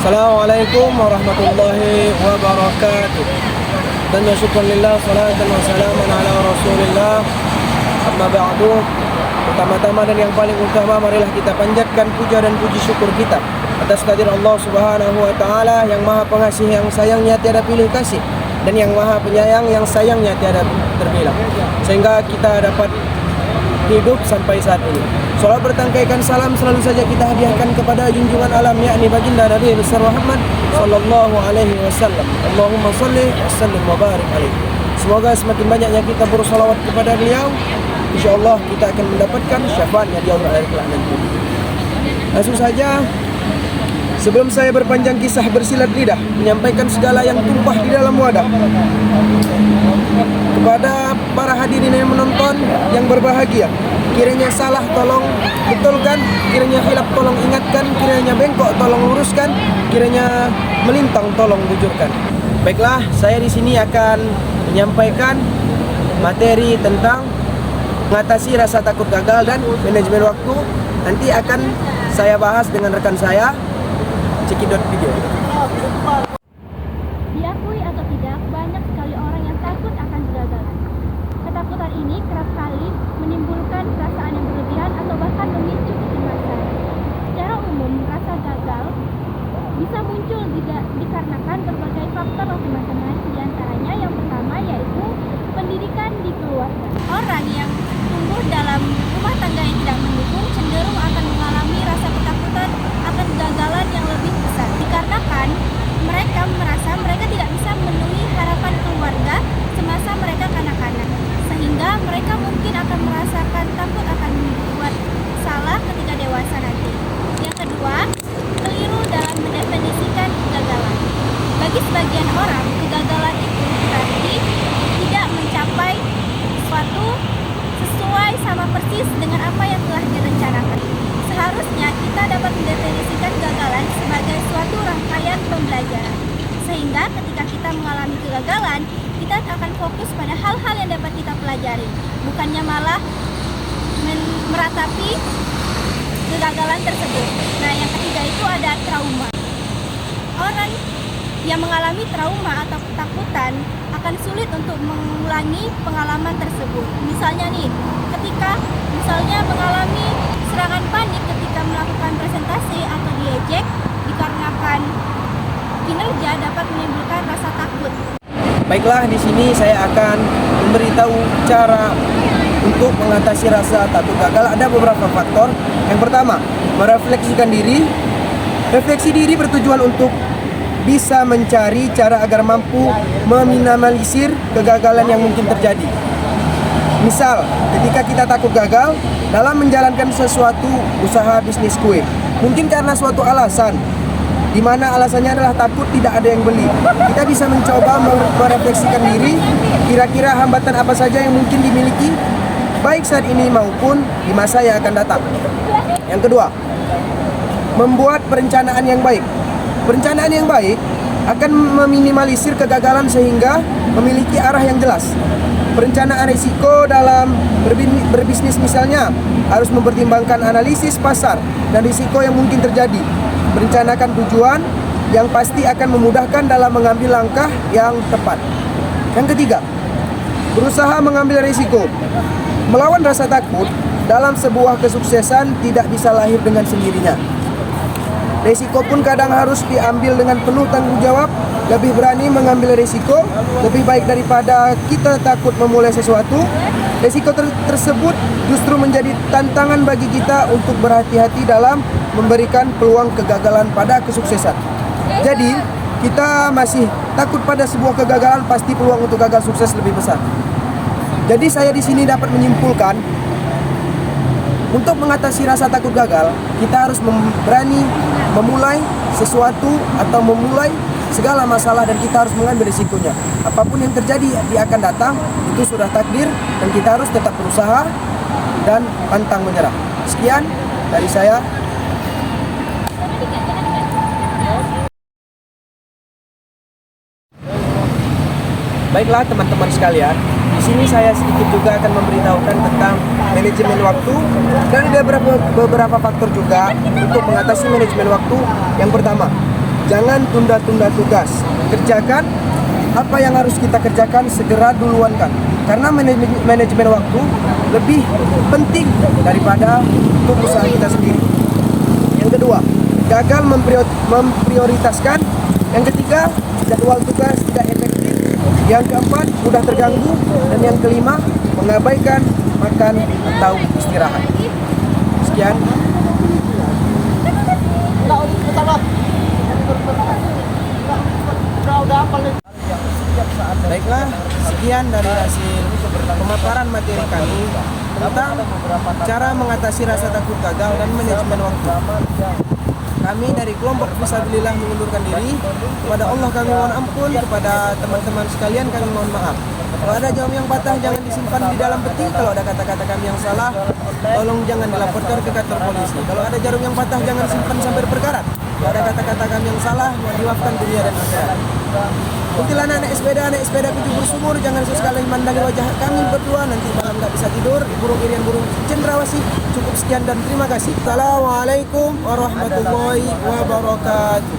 Assalamualaikum warahmatullahi wabarakatuh. Dan ya syukurillah, salatan wa salaman ala rasulillah. Amma ba'du. Pertama-tama dan yang paling utama, marilah kita panjatkan puja dan puji syukur kita atas kehadirat Allah Subhanahu wa taala yang Maha Pengasih, yang sayangnya tiada pilih kasih, dan yang Maha Penyayang yang sayangnya tiada terbilang, sehingga kita dapat hidup sampai saat ini. Salat bertangkaikan salam selalu saja kita hadiahkan kepada junjungan alam, yakni baginda Nabi besar Muhammad sallallahu alaihi wasallam. Allahumma shalli wa sallim wa barik alaihi. Semoga semakin banyaknya kita bersalawat kepada beliau, insyaallah kita akan mendapatkan syafaatnya di akhirat kelak nanti. Langsung saja, sebelum saya berpanjang kisah bersilat lidah menyampaikan segala yang tumpah di dalam wadah, kepada para hadirin yang menonton yang berbahagia, kiranya salah tolong betulkan, kiranya khilaf tolong ingatkan, kiranya bengkok tolong luruskan, kiranya melintang tolong bujurkan. Baiklah, saya di sini akan menyampaikan materi tentang mengatasi rasa takut gagal dan manajemen waktu. Nanti akan saya bahas dengan rekan saya. Cekidot video. Diakui atau tidak, banyak sekali orang yang takut akan kegagalan. Ketakutan ini kerap kali menimbulkan perasaan yang berlebihan atau bahkan memicu kecemasan. Secara umum, rasa gagal bisa muncul dikarenakan berbagai faktor, teman-teman. Di antaranya yang pertama yaitu pendidikan di keluarga. Orang yang tumbuh dalam rumah tangga yang tidak mendukung cenderung akan mengalami rasa ketakutan akan kegagalan yang lebih besar, dikarenakan mereka merasa mereka tidak bisa memenuhi harapan keluarga semasa mereka kanak-kanak, sehingga mereka mungkin akan merasakan takut akan membuat salah ketika dewasa nanti. Yang kedua, keliru dalam mendefinisikan kegagalan. Bagi sebagian orang, kegagalan itu berarti tidak mencapai suatu sesuai sama persis dengan apa yang telah direncanakan. Seharusnya kita dapat mendefinisikan kegagalan sebagai suatu rangkaian pembelajaran, sehingga ketika kita mengalami kegagalan, kita akan fokus pada hal-hal yang dapat kita pelajari, bukannya malah meratapi kegagalan tersebut. Nah, yang ketiga itu ada trauma. Orang yang mengalami trauma atau ketakutan akan sulit untuk mengulangi pengalaman tersebut. Misalnya nih, ketika mengalami serangan panik ketika melakukan presentasi atau diejek dikarenakan kinerja dapat menimbulkan rasa takut. Baiklah, di sini saya akan memberitahu cara untuk mengatasi rasa takut gagal. Ada beberapa faktor. Yang pertama, merefleksikan diri. Refleksi diri bertujuan untuk bisa mencari cara agar mampu meminimalisir kegagalan yang mungkin terjadi. Misal, ketika kita takut gagal dalam menjalankan sesuatu usaha bisnis kue, mungkin karena suatu alasan, di mana alasannya adalah takut tidak ada yang beli. Kita bisa mencoba merefleksikan diri, kira-kira hambatan apa saja yang mungkin dimiliki, baik saat ini maupun di masa yang akan datang. Yang kedua, membuat perencanaan yang baik. Perencanaan yang baik akan meminimalisir kegagalan sehingga memiliki arah yang jelas. Perencanaan risiko dalam berbisnis misalnya harus mempertimbangkan analisis pasar dan risiko yang mungkin terjadi. Merencanakan tujuan yang pasti akan memudahkan dalam mengambil langkah yang tepat. Yang ketiga, berusaha mengambil risiko. Melawan rasa takut dalam sebuah kesuksesan tidak bisa lahir dengan sendirinya. Risiko pun kadang harus diambil dengan penuh tanggung jawab. Lebih berani mengambil risiko, lebih baik daripada kita takut memulai sesuatu. Risiko tersebut justru menjadi tantangan bagi kita untuk berhati-hati dalam memberikan peluang kegagalan pada kesuksesan. Jadi, kita masih takut pada sebuah kegagalan, pasti peluang untuk gagal sukses lebih besar. Jadi saya di sini dapat menyimpulkan, untuk mengatasi rasa takut gagal, kita harus berani memulai sesuatu atau memulai segala masalah, dan kita harus mengambil risikonya. Apapun yang terjadi di akan datang, itu sudah takdir, dan kita harus tetap berusaha dan pantang menyerah. Sekian dari saya. Baiklah teman-teman sekalian, di sini saya sedikit juga akan memberitahukan tentang manajemen waktu, dan ada beberapa faktor juga untuk mengatasi manajemen waktu. Yang pertama, Jangan tunda-tunda tugas. Kerjakan apa yang harus kita kerjakan, segera duluankan. Karena manajemen waktu lebih penting daripada untuk usaha kita sendiri. Yang kedua, gagal memprioritaskan. Yang ketiga, jadwal tugas tidak efektif. Yang keempat, mudah terganggu. Dan yang kelima, mengabaikan makan atau istirahat. Sekian. Baiklah, sekian dari hasil pemaparan materi kami tentang cara mengatasi rasa takut gagal dan manajemen waktu. Kami dari kelompok Fisabilillah mengundurkan diri. Kepada Allah kami mohon ampun, kepada teman-teman sekalian kami mohon maaf. Kalau ada jarum yang patah jangan disimpan di dalam peti. Kalau ada kata-kata kami yang salah, tolong jangan dilaporkan ke kantor polisi. Kalau ada jarum yang patah jangan simpan sampai perkara. Kalau ada kata-kata kami yang salah, mohon dimaafkan dunia dan akhirat. Kuntilanak anak sepeda kejubur sumur, jangan sesekali mandangi wajah kami berdua, nanti malam nggak bisa tidur. Burung irian burung cendrawasih. Cukup sekian dan terima kasih. Assalamualaikum warahmatullahi wabarakatuh.